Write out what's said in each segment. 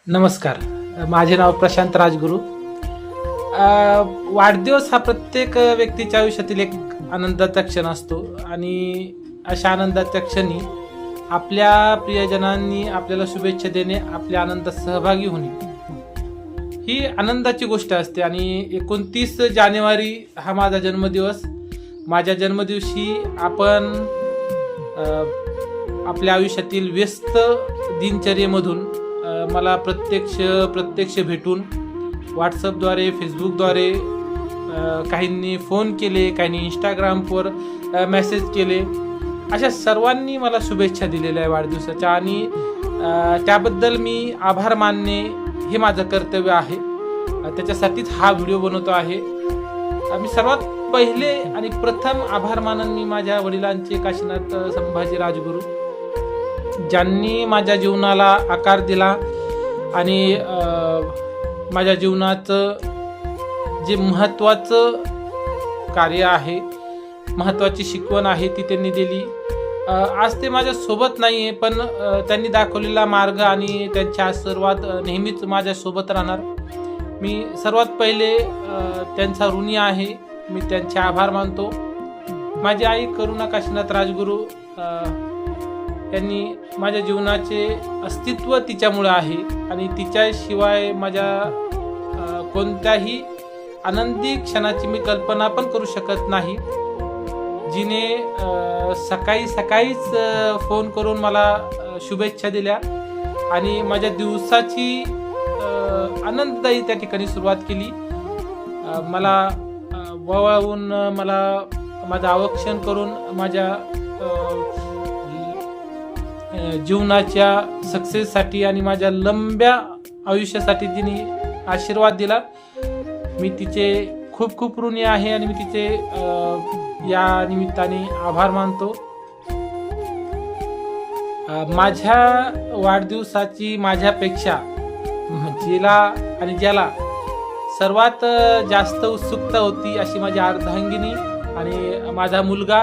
नमस्कार. माझे नाव प्रशांत राजगुरू. वाढदिवस हा प्रत्येक व्यक्तीच्या आयुष्यातील एक आनंदाचा क्षण असतो आणि अशा आनंदाच्या क्षणी आपल्या प्रियजनांनी आपल्याला शुभेच्छा देणे, आपल्या आनंदात सहभागी होणे ही आनंदाची गोष्ट असते. आणि 29 जानेवारी हा माझा जन्मदिवस. माझ्या जन्मदिवशी आपण आपल्या आयुष्यातील व्यस्त दिनचर्येमधून मला प्रत्यक्ष भेटून व्हॉट्सअपद्वारे, फेसबुकद्वारे, काहींनी फोन केले, काहींनी इंस्टाग्रामवर मेसेज केले. अशा सर्वांनी मला शुभेच्छा दिलेल्या आहे वाढदिवसाच्या. आणि त्याबद्दल मी आभार मानणे हे माझं कर्तव्य आहे. त्याच्यासाठीच हा व्हिडिओ बनवतो आहे. मी सर्वात पहिले आणि प्रथम आभार मानन मी माझ्या वडिलांचे, काशीनाथ संभाजी राजगुरू, ज्यांनी माझ्या जीवनाला आकार दिला आणि माझ्या जीवनाचं जे महत्त्वाचं कार्य आहे, महत्त्वाची शिकवण आहे ती त्यांनी दिली. आज ते माझ्या सोबत नाही आहे, पण त्यांनी दाखवलेला मार्ग आणि त्यांचे आशीर्वाद नेहमीच माझ्यासोबत राहणार. मी सर्वात पहिले त्यांचा ऋणी आहे. मी त्यांचे आभार मानतो. माझी आई करुणा काशीनाथ राजगुरू यांनी माझ्या जीवनाचे अस्तित्व तिच्यामुळे आहे आणि तिच्याशिवाय माझ्या कोणत्याही आनंदी क्षणाची मी कल्पना पण करू शकत नाही. जिने सकाळीच फोन करून मला शुभेच्छा दिल्या आणि माझ्या दिवसाची आनंददायी त्या ठिकाणी सुरुवात केली. मला वळवून मला माझं आवक्षण करून माझ्या जीवनाच्या सक्सेससाठी आणि माझ्या लंब्या आयुष्यासाठी तिने आशीर्वाद दिला. मी तिचे खूप खूप ऋणी आहे आणि मी तिचे या निमित्ताने आभार मानतो. माझ्या वाढदिवसाची माझ्यापेक्षा जिला आणि ज्याला सर्वात जास्त उत्सुकता होती अशी माझी अर्धांगिनी आणि माझा मुलगा,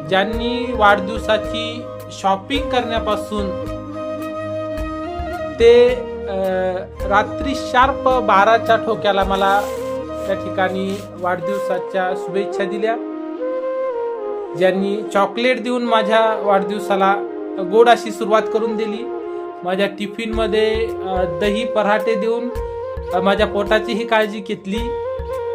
ज्यांनी वाढदिवसाची शॉपिंग करण्यापासून ते रात्री शार्प 12च्या ठोक्याला मला त्या ठिकाणी वाढदिवसाच्या शुभेच्छा दिल्या. ज्यांनी चॉकलेट देऊन माझ्या वाढदिवसाला गोड अशी सुरुवात करून दिली. माझ्या टिफिनमध्ये दही पराठे देऊन माझ्या पोटाचीही काळजी घेतली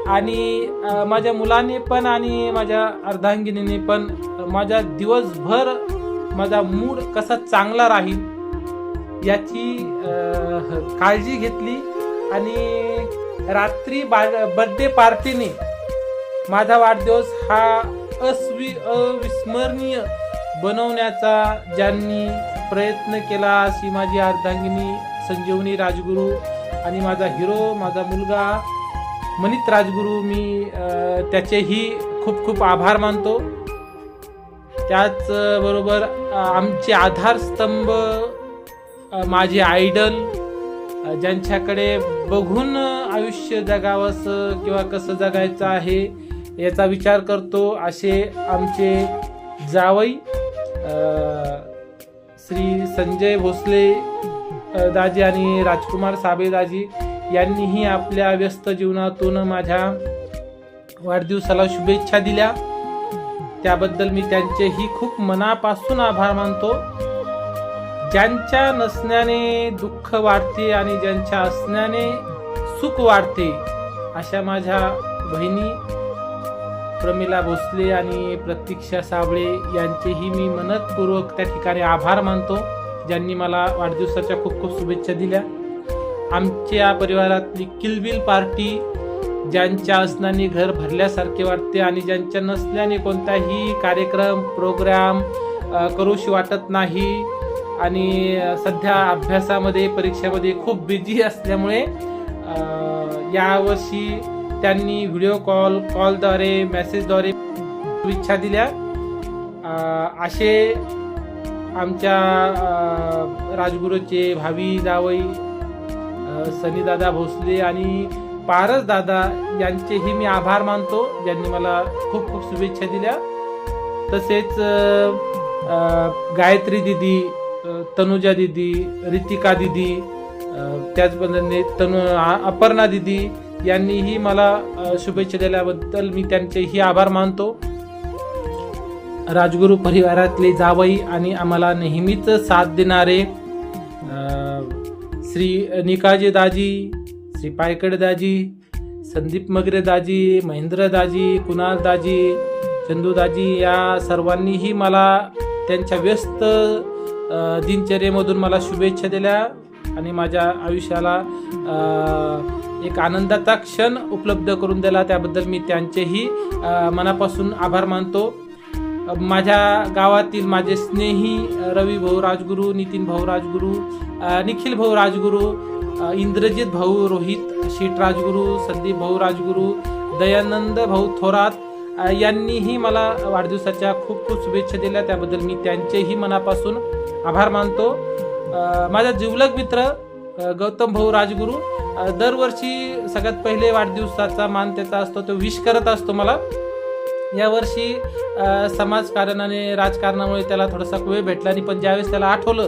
आणि माझ्या मुलाने पण आणि माझ्या अर्धांगिनीने पण माझ्या दिवसभर माझा मूड कसा चांगला राहील याची काळजी घेतली. आणि रात्री बर्थडे पार्टीने माझा वाढदिवस हा अविस्मरणीय बनवण्याचा ज्यांनी प्रयत्न केला अशी माझी अर्धांगिनी संजीवनी राजगुरू आणि माझा हिरो, माझा मुलगा मनित राजगुरू, मी त्याचेही खूप खूप आभार मानतो. त्याचबरोबर आमचे आधारस्तंभ, माझे आयडल, ज्यांच्याकडे बघून आयुष्य जगावंसं किंवा कसं जगायचं आहे याचा विचार करतो असे आमचे जावई श्री संजय भोसले दाजी आणि राजकुमार साबळे दाजी यांनीही आपल्या व्यस्त जीवनातून माझ्या वाढदिवसाला शुभेच्छा दिल्या. त्याबद्दल मी त्यांचेही खूप मनापासून आभार मानतो. ज्यांच्या नसण्याने दुःख वाढते आणि ज्यांच्या असण्याने सुख वाढते अशा माझ्या बहिणी प्रमिला भोसले आणि प्रतीक्षा साबळे यांचेही मी मनपूर्वक त्या ठिकाणी आभार मानतो, ज्यांनी मला वाढदिवसाच्या खूप खूप शुभेच्छा दिल्या. आमच्या परिवारातली किलबिल पार्टी, ज्यांच्या असण्याने घर भरल्यासारखे वाटते आणि ज्यांच्या नसल्याने कोणताही कार्यक्रम प्रोग्राम करूशी वाटत नाही आणि सध्या अभ्यासामध्ये, परीक्षेमध्ये खूप बिझी असल्यामुळे यावर्षी त्यांनी व्हिडिओ कॉलद्वारे, मेसेजद्वारे शुभेच्छा दिल्या. असे आमच्या राजगुरूचे भावी जावई सनीदादा भोसले आणि पारस दादा यांचेही मी आभार मानतो, ज्यांनी मला खूप खूप शुभेच्छा दिल्या. तसेच गायत्री दिदी, तनुजा दिदी, रितिका दिदी, त्याच पद्धतीने अपर्णा दिदी यांनीही मला शुभेच्छा दिल्याबद्दल मी त्यांचेही आभार मानतो. राजगुरू परिवारातले जावई आणि आम्हाला नेहमीच साथ देणारे श्री निकाजी दाजी, श्री पायकड दाजी, संदीप मगरे दाजी, महेंद्र दाजी, कुणाल दाजी, चंदू दाजी या सर्वांनीही मला त्यांच्या व्यस्त दिनचर्येमधून मला शुभेच्छा दिल्या आणि माझ्या आयुष्याला एक आनंदाचा क्षण उपलब्ध करून दिला. त्याबद्दल मी त्यांचेही मनापासून आभार मानतो. माझ्या गावातील माझे स्नेही रवी भाऊ राजगुरू, नितीन भाऊ राजगुरू, निखिल भाऊ राजगुरू, इंद्रजित भाऊ, रोहित शेठ राजगुरू, संदीप भाऊ राजगुरू, दयानंद भाऊ थोरात यांनीही मला वाढदिवसाच्या खूप खूप शुभेच्छा दिल्या. त्याबद्दल मी त्यांचेही मनापासून आभार मानतो. माझा जिवलग मित्र गौतम भाऊ राजगुरू दरवर्षी सगळ्यात पहिले वाढदिवसाचा मान त्याचा असतो, तो विश करत असतो मला. यावर्षी समाजकारणाने राजकारणामुळे त्याला थोडासा वेळ भेटला नाही, पण ज्यावेळेस त्याला आठवलं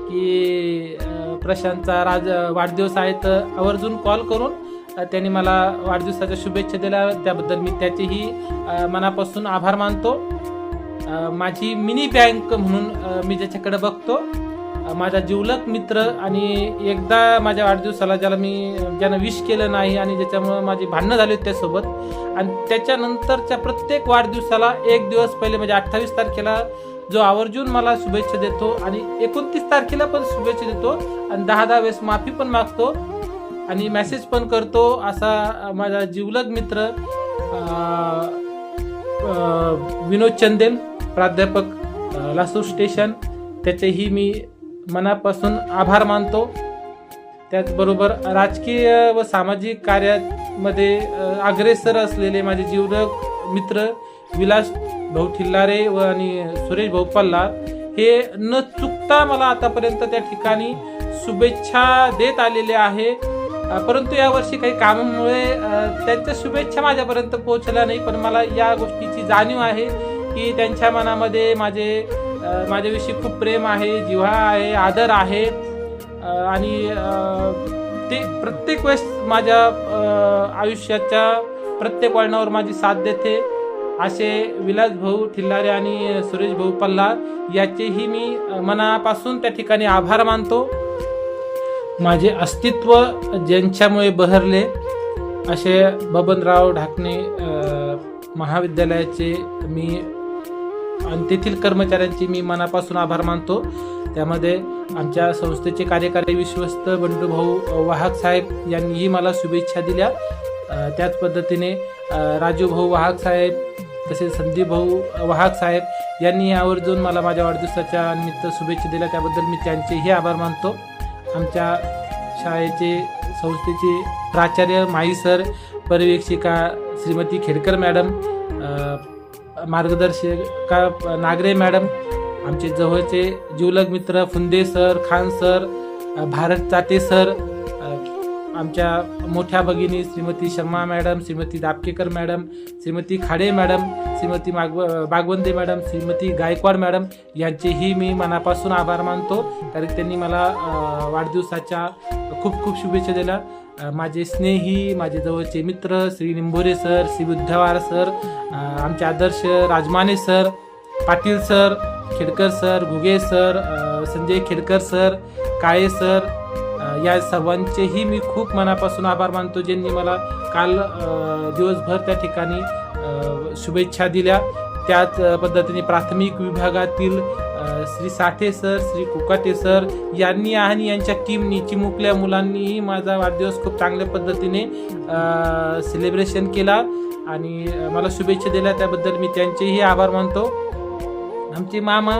की प्रशांतचा वाढदिवस आहे तर आवर्जून कॉल करून त्यांनी मला वाढदिवसाच्या शुभेच्छा दिल्या. त्याबद्दल मी त्याचेही मनापासून आभार मानतो. माझी मिनी बँक म्हणून मी ज्याच्याकडे बघतो, माझा जिवलग मित्र आणि एकदा माझ्या वाढदिवसाला ज्यानं विश केलं नाही आणि ज्याच्यामुळे माझी भांडणं झाली होती त्यासोबत, आणि त्याच्यानंतरच्या प्रत्येक वाढदिवसाला एक दिवस पहिले म्हणजे 28 तारखेला जो आवर्जून मला शुभेच्छा देतो आणि 29 तारखेला पण शुभेच्छा देतो आणि 10 वेळेस माफी पण मागतो आणि मेसेज पण करतो, असा माझा जिवलग मित्र विनोद चंदेल, प्राध्यापक लासूर स्टेशन, त्याचेही मी मनापासून आभार मानतो. त्याचबरोबर राजकीय व सामाजिक कार्यामध्ये अग्रेसर असलेले माझे जिवलग मित्र विलास भाऊ ठिल्लारे व आणि सुरेश भाऊ पल्ला हे न चुकता मला आतापर्यंत त्या ठिकाणी शुभेच्छा देत आलेले आहे. परंतु यावर्षी काही कामामुळे त्यांच्या शुभेच्छा माझ्यापर्यंत पोहोचल्या नाही, पण मला या गोष्टीची जाणीव आहे की त्यांच्या मनामध्ये माझ्याविषयी खूप प्रेम आहे, जिव्हाळा आहे, आदर आहे आणि ते प्रत्येक वेळेस माझ्या आयुष्याच्या प्रत्येक वळणावर माझी साथ देते. असे विलास भाऊ ठिल्लारे आणि सुरेश भाऊ पल्ला याचेही मी मनापासून त्या ठिकाणी आभार मानतो. माझे अस्तित्व ज्यांच्यामुळे बहरले असे बबनराव ढाकणे महाविद्यालयाचे मी आणि तेथील कर्मचाऱ्यांची मी मनापासून आभार मानतो. त्यामध्ये आमच्या संस्थेचे कार्यकारी विश्वस्त बंडू भाऊ वाहक साहेब यांनीही मला शुभेच्छा दिल्या. त्याच पद्धतीने राजू भाऊ वाहक साहेब, तसेच संदीप भाऊ वाहक साहेब यांनी आवर्जून मला माझ्या वाढदिवसाच्या निमित्त शुभेच्छा दिल्या. त्याबद्दल मी त्यांचेही आभार मानतो. आमच्या शाळेचे संस्थेचे प्राचार्य माई सर, पर्यवेक्षिका श्रीमती खेडकर मॅडम, मार्गदर्शिका नागरे मॅडम, आमचे जवळचे जिवलग मित्र Phunde sir, Khan sir, Bharat Chate sir, आमच्या मोठ्या भगिनी Shrimati Sharma madam, Shrimati Dapkekar madam, Shrimati Khade madam, Shrimati Bagwande madam, Shrimati Gaikwad madam यांचेही मी मनापासून आभार मानतो, कारण त्यांनी मला वाढदिवसाच्या खूप खूप शुभेच्छा दिल्या. माझे स्नेही, माझे जवळचे मित्र श्री निंभोरे सर, श्री बुद्धवार सर, आमचे आदर्श Rajmane sir, Patil sir, Khedkar sir, Ghuge sir, Sanjay Khedkar sir, Kale sir, या सर्वांचेही मी खूप मनापासून आभार मानतो, ज्यांनी मला काल दिवसभर त्या ठिकाणी शुभेच्छा दिल्या. त्याच पद्धतीने प्राथमिक विभागातील श्री साठे सर, श्री कुकाटे सर यांनी आणि यांच्या टीमनी, चिमुकल्या मुलांनीही माझा वाढदिवस खूप चांगल्या पद्धतीने सेलिब्रेशन केला आणि मला शुभेच्छा दिल्या. त्याबद्दल मी त्यांचेही आभार मानतो. आमचे मामा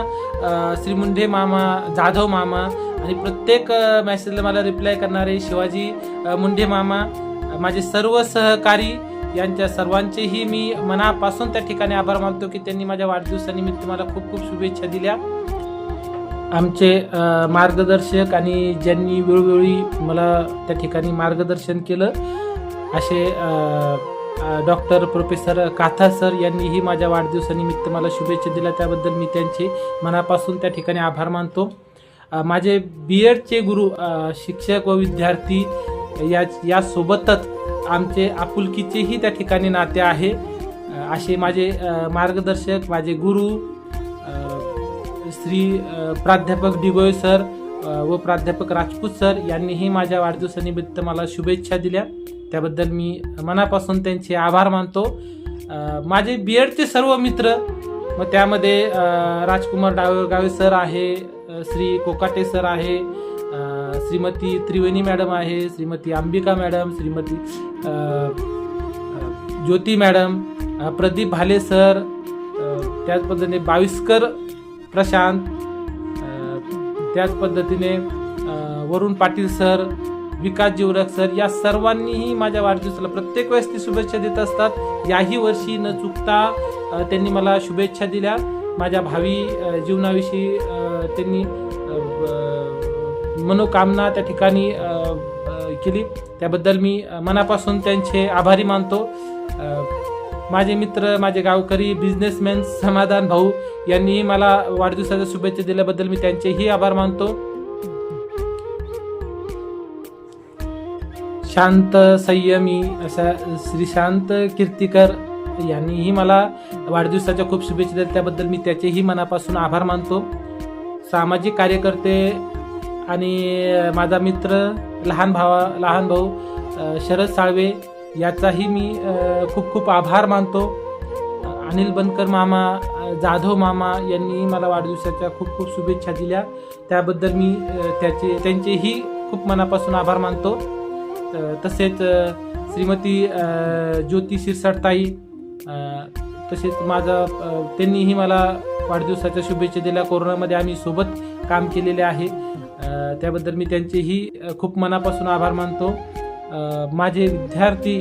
श्री मुंढे मामा, जाधव मामा आणि प्रत्येक मेसेजला मला रिप्लाय करणारे शिवाजी मुंढे मामा, माझे सर्व सहकारी यांच्या सर्वांचेही मी मनापासून त्या ठिकाणी आभार मानतो की त्यांनी माझ्या वाढदिवसानिमित्त मला खूप खूप शुभेच्छा दिल्या. आमचे मार्गदर्शक आणि ज्यांनी वेळोवेळी मला त्या ठिकाणी मार्गदर्शन केलं असे डॉक्टर प्रोफेसर काथा सर यांनीही माझ्या वाढदिवसानिमित्त मला शुभेच्छा दिल्या. त्याबद्दल मी त्यांचे मनापासून त्या ठिकाणी आभार मानतो. माझे BEdचे गुरु, शिक्षक व विद्यार्थी यासोबतच आमचे आपुलकीचेही त्या ठिकाणी नाते आहे. असे माझे मार्गदर्शक, माझे गुरु श्री प्राध्यापक डिगोळे सर व प्राध्यापक राजपूत सर यांनीही माझ्या वाढदिवसानिमित्त मला शुभेच्छा दिल्या. त्याबद्दल मी मनापासून त्यांचे आभार मानतो. माझे BEdचे सर्व मित्र, मग त्यामध्ये राजकुमार गावे सर आहे, श्री कोकाटे सर आहे, श्रीमती त्रिवेणी मॅडम आहे, श्रीमती अंबिका मॅडम, श्रीमती ज्योती मॅडम, प्रदीप भाले सर, त्याच पद्धतीने बाविस्कर प्रशांत, त्याच पद्धतीने वरुण पाटील सर, विकास जिवरक सर, या सर्वांनीही माझ्या वाढदिवसाला प्रत्येक वेळेस ती शुभेच्छा देत असतात. याही वर्षी न चुकता त्यांनी मला शुभेच्छा दिल्या. माझ्या भावी जीवनाविषयी त्यांनी मनोकामना त्या ठिकाणी केली. त्याबद्दल मी मनापासून त्यांचे आभारी मानतो. माझे मित्र, माझे गावकरी, बिझनेसमॅन समाधान भाऊ यांनीही मला वाढदिवसाच्या शुभेच्छा दिल्याबद्दल मी त्यांचेही आभार मानतो. शांत संयमी असा श्रीशांत कीर्तिकर यांनीही मला वाढदिवसाच्या खूप शुभेच्छा दिल्या, त्याबद्दल मी त्याचेही मनापासून आभार मानतो. सामाजिक कार्यकर्ते आणि माझा मित्र लहान भाऊ शरद साळवे याचाही मी खूप खूप आभार मानतो. अनिल बनकर मामा, जाधव मामा यांनी मला वाढदिवसाच्या खूप खूप शुभेच्छा दिल्या, त्याबद्दल मी त्यांचेही खूप मनापासून आभार मानतो. तसेच श्रीमती ज्योती शिरसाटताई, तसेच त्यांनीही मला वाढदिवसाच्या शुभेच्छा दिल्या. कोरोनामध्ये आम्ही सोबत काम केलेले आहे, त्याबद्दल मी त्यांचेही खूप मनापासून आभार मानतो. माझे विद्यार्थी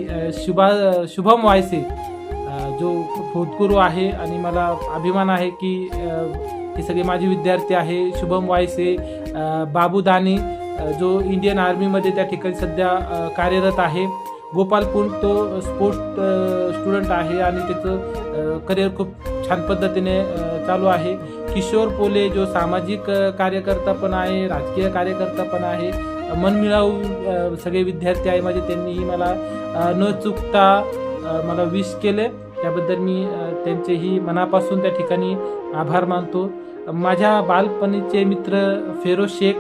शुभम वायसे जो भूतपूर्व आहे आणि मला अभिमान आहे की हे सगळे माझे विद्यार्थी आहे. शुभम वायसे, बाबू दाने जो इंडियन आर्मीमध्ये त्या ठिकाणी सध्या कार्यरत आहे. गोपाल पुंट तो स्पोर्ट्स स्टुडंट आहे आणि त्याचं करिअर खूप छान पद्धतीने चालू आहे. किशोर पोले जो सामाजिक कार्यकर्ता पण आहे, राजकीय कार्यकर्ता पण आहे. मनमिळावू सगळे विद्यार्थी आहे माझे, त्यांनीही मला न चुकता मला विश केले, त्याबद्दल मी त्यांचेही मनापासून त्या ठिकाणी आभार मानतो. माझ्या बालपणीचे मित्र फेरोज शेख,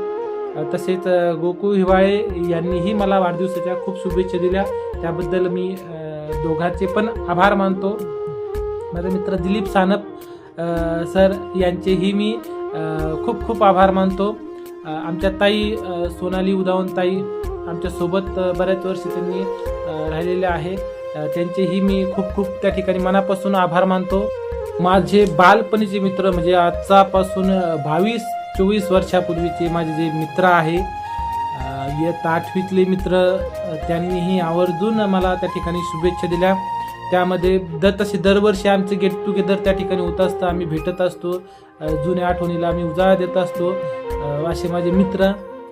तसेच गोकुळ हिवाळे यांनीही मला वाढदिवसाच्या खूप शुभेच्छा दिल्या, त्याबद्दल मी दोघांचे पण आभार मानतो. माझे मित्र दिलीप सानप सर यांचेही मी खूप खूप आभार मानतो. आमच्या ताई सोनाली उदावन ताई आमच्यासोबत बऱ्याच वर्ष त्यांनी राहिलेले आहे, त्यांचेही मी खूप खूप त्या ठिकाणी मनापासून आभार मानतो. माझे बालपणीचे मित्र म्हणजे आजच्यापासून 22-24 वर्षापूर्वीचे माझे जे मित्र आहे, इयत्ता 8वीतले मित्र, त्यांनीही आवर्जून मला त्या ठिकाणी शुभेच्छा दिल्या. त्यामध्ये तसे दरवर्षी आमचे गेट टुगेदर त्या ठिकाणी होत असतं, आम्ही भेटत असतो, जुन्या आठवणीला आम्ही उजाळा देत असतो. असे माझे मित्र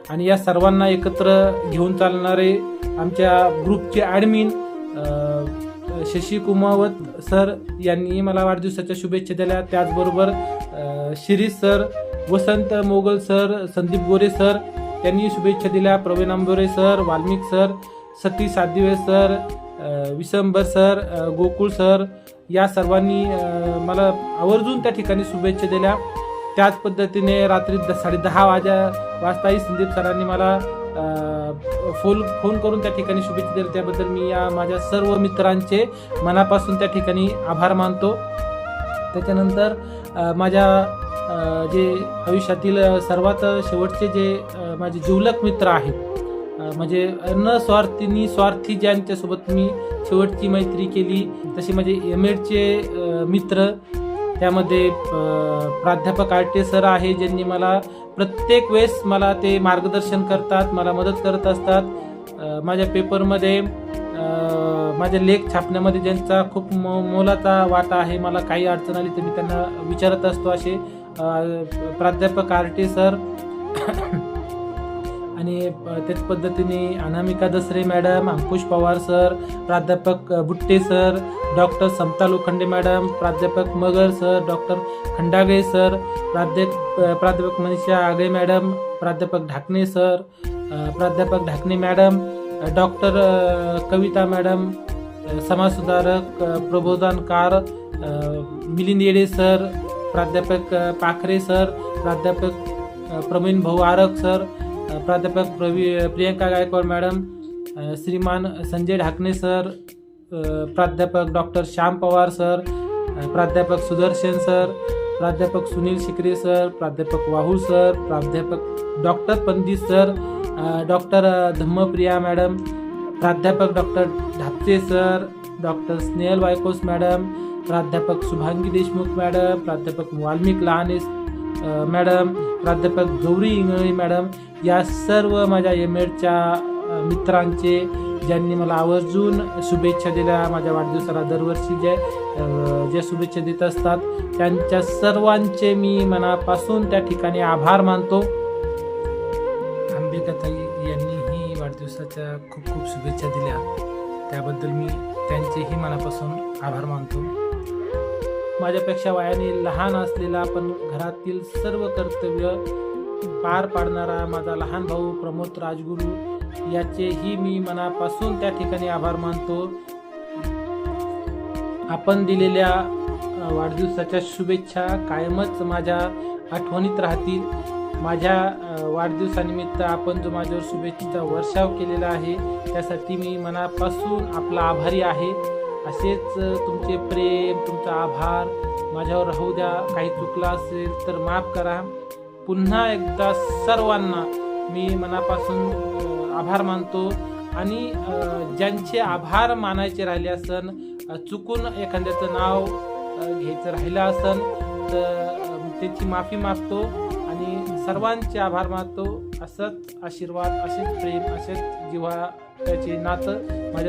आणि या सर्वांना एकत्र घेऊन चालणारे आमच्या ग्रुपचे ॲडमिन शशी कुमावत सर यांनी मला वाढदिवसाच्या शुभेच्छा दिल्या. त्याचबरोबर Shirish sir, Vasant Mogal sir, Sandeep Gore sir त्यांनी शुभेच्छा दिल्या. Praveen Ambore sir, Valmik sir, Satish Sadive sir, Visambar sir, Gokul sir या सर्वांनी मला आवर्जून त्या ठिकाणी शुभेच्छा दिल्या. त्याच पद्धतीने रात्री 10:30 वाजताही संदीप सरांनी मला फोन करून त्या ठिकाणी शुभेच्छा दिल्या, त्याबद्दल मी या माझ्या सर्व मित्रांचे मनापासून त्या ठिकाणी आभार मानतो. त्याच्यानंतर माझ्या जे आयुष्यातील सर्वात शेवटचे जे माझे जिवलग मित्र आहेत, म्हणजे निस्वार्थी ज्यांच्यासोबत मी शेवटची मैत्री केली, तशी माझे MEdचे मित्र, त्यामध्ये प्राध्यापक आरटे सर आहे, ज्यांनी मला प्रत्येक वेळेस मला ते मार्गदर्शन करतात, मला मदत करत असतात. माझ्या पेपरमध्ये माझे लेख छापण्यामध्ये ज्यांचा खूप मोलाचा वाटा आहे, मला काही अडचण आली तर मी त्यांना विचारत असतो, असे प्राध्यापक आरटे सर. आणि त्याच पद्धतीने अनामिका दसरे मॅडम, अंकुश पवार सर, प्राध्यापक बुट्टे सर, डॉक्टर समता लोखंडे मॅडम, प्राध्यापक मगर सर, डॉक्टर खंडागळे सर, प्राध्यापक मनीषा आगे मॅडम, प्राध्यापक ढाकणे सर, प्राध्यापक ढाकणे मॅडम, डॉक्टर कविता मॅडम, समाजसुधारक प्रबोधनकार मिलिंद येडे सर, प्राध्यापक पाखरे सर, प्राध्यापक प्रवीण भाऊ आरक सर, प्राध्यापक प्रियंका गायकवाड मॅडम, श्रीमान संजय ढाकणे सर, प्राध्यापक डॉक्टर श्याम पवार सर, प्राध्यापक सुदर्शन सर, प्राध्यापक सुनील शिकरे सर, प्राध्यापक वाहुल सर, प्राध्यापक doctor Pandit sir, doctor Dhammapriya madam, प्राध्यापक doctor Dhapche sir, doctor Snehal Waikos madam, प्राध्यापक शुभांगी देशमुख मॅडम, प्राध्यापक वाल्मिक लहाने मॅडम, प्राध्यापक गौरी इंगळे मॅडम, या सर्व माझ्या एमएडच्या मित्रांचे ज्यांनी मला आवर्जून शुभेच्छा दिल्या, माझ्या वाढदिवसाला दरवर्षी ज्या शुभेच्छा देत असतात, त्यांच्या सर्वांचे मी मनापासून त्या ठिकाणी आभार मानतो. आंबेकाताई यांनीही वाढदिवसाच्या खूप खूप शुभेच्छा दिल्या, त्याबद्दल मी त्यांचेही मनापासून आभार मानतो. माझ्यापेक्षा वयाने लहान असलेला पण घरातील सर्व कर्तव्य पार पाडणारा माझा लहान भाऊ प्रमोद राजगुरू याचेही मी मनापासून त्या ठिकाणी आभार मानतो. आपण दिलेल्या वाढदिवसाच्या शुभेच्छा कायमच माझ्या आठवणीत राहतील. माझ्या वाढदिवसानिमित्त आपण जो माझ्यावर शुभेच्छेचा वर्षाव केलेला आहे त्यासाठी मी मनापासून आपला आभारी आहे. असेच तुमचे प्रेम, तुमचा आभार माझ्यावर राहू द्या. काही चुकलं असेल तर माफ करा. पुन्हा एकदा सर्वांना मी मनापासून आभार मानतो. आणि ज्यांचे आभार मानायचे राहिले असन, चुकून एखाद्याचं नाव घ्यायचं राहिलं असन तर त्याची माफी मागतो आणि सर्वांचे आभार मानतो. असंच आशीर्वाद, असेच प्रेम, असेच जिव्हाळ्याचे नातं माझ्या